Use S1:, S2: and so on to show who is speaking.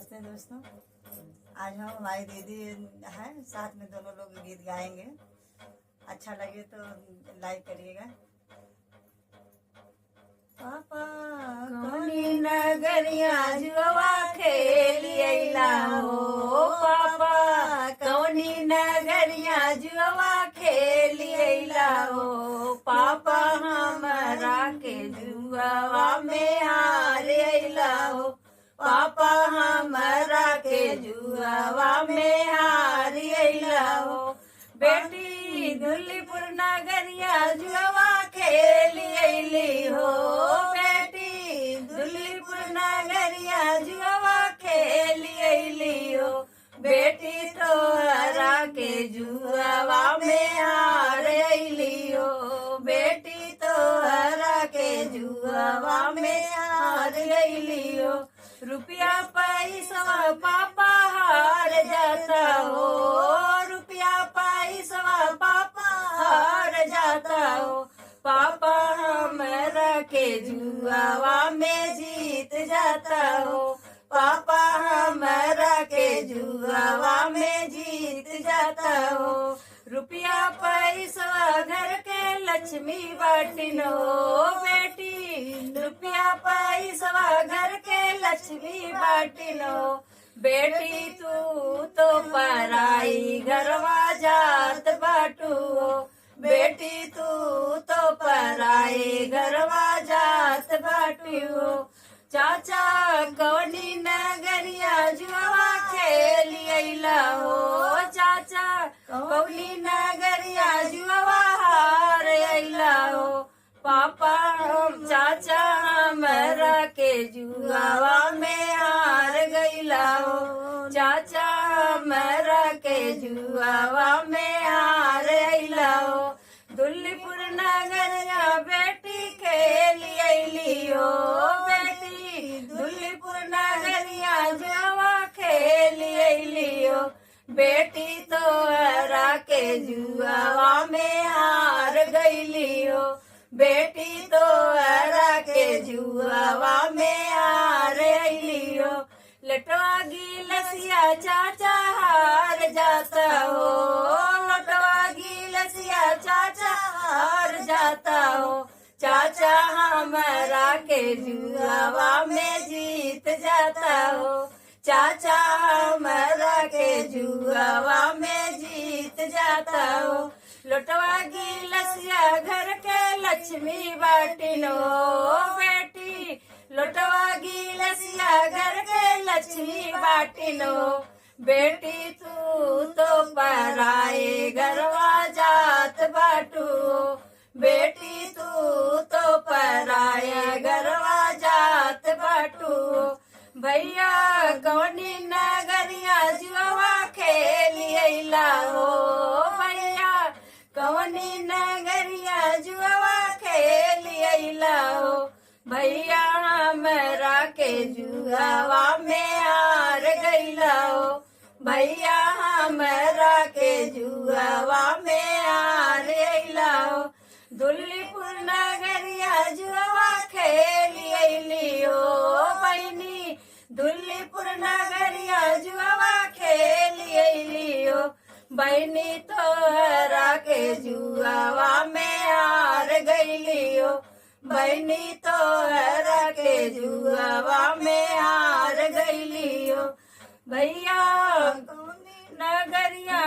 S1: नमस्ते दोस्तों। आज हम हमारी दीदी है, साथ में दोनों लोग गीत गाएंगे। अच्छा लगे तो लाइक करिएगा। पापा
S2: कौनी नगरिया जुआ खेलिया हो, पापा कौनी नगरिया जुआ खेलिया हो, पापा हमरा के जुआ में हार अइला हो, पापा हमरा के जुआ में हार अइला हो। बेटी दुल्लीपुर नगरिया जुआ खेली अइली हो, बेटी दुल्लीपुर नगरिया जुआ खेली अइली हो, बेटी तोहरा के जुआ में हार अइली हो, बेटी तोहरा के जुआ में हार अइली हो। रुपया पैसा पापा हार जाता हो, रुपया पैसा पापा हार जाता हो, पापा हमरा के जुआ में जीत जाता हो, पापा हमरा के जुआ में जीत जाता हो। रुपया पैसा घर के लक्ष्मी बाटिन हो, बेटी रुपया पैसा घर के लक्ष्मी बाटिन हो, बेटी तू तो पराई घरवा जात बाटू हो, बेटी तू तो पराई घरवा जात बाटू हो। चाचा कौनी नगरिया जुआ खेली अइला हो, चाचा कौनी नगरिया जुआ हार अइला हो, पापा चाचा हमरा के जुआ में हार गइला हो, चाचा हमरा के जुआ में हार अइला हो। दुल्लीपुर नगरिया बेटी खेली अइली हो, बेटी दुल्लीपुर नगरिया जुआ खेली अइली हो, बेटी तोहरा के जुआ में हार गइली हो, बेटी तोहरा के जुआ में हार अइली हो। लटवा गिलसिया चाचा हार जाता हो, लटवा गिलसिया चाचा हार जाता हो, चाचा हमरा के जुआ में जीत जाता हो, चाचा हमरा के जुआ में जीत जाता हो। लटवा गिलसिया घर के लक्ष्मी बाटिन हो, बेटी लटवा गिलसिया घर के लक्ष्मी बाटिन हो, बेटी तू तो पराए घरवा जात बाटू हो, बेटी तू तो पराए घरवा जात बाटू हो। भैया कौनी नगरिया जुआ खेली अइला हो, भैया कौनी नगरिया जुआ खेली अइला हो, भैया हमरा के जुआ में हार गइला हो, भैया हमरा के जुआ में हार अइला हो। दुल्लीपुर नगरिया जुआ खेली अइली हो, बहिनी दुल्लीपुर नगरिया जुआ खेली अइली हो, बहिनी तोहरा के जुआ में हार गइली हो, बहिनी तोहरा के जुआ में हार गइली हो। भैया कौनी नगरिया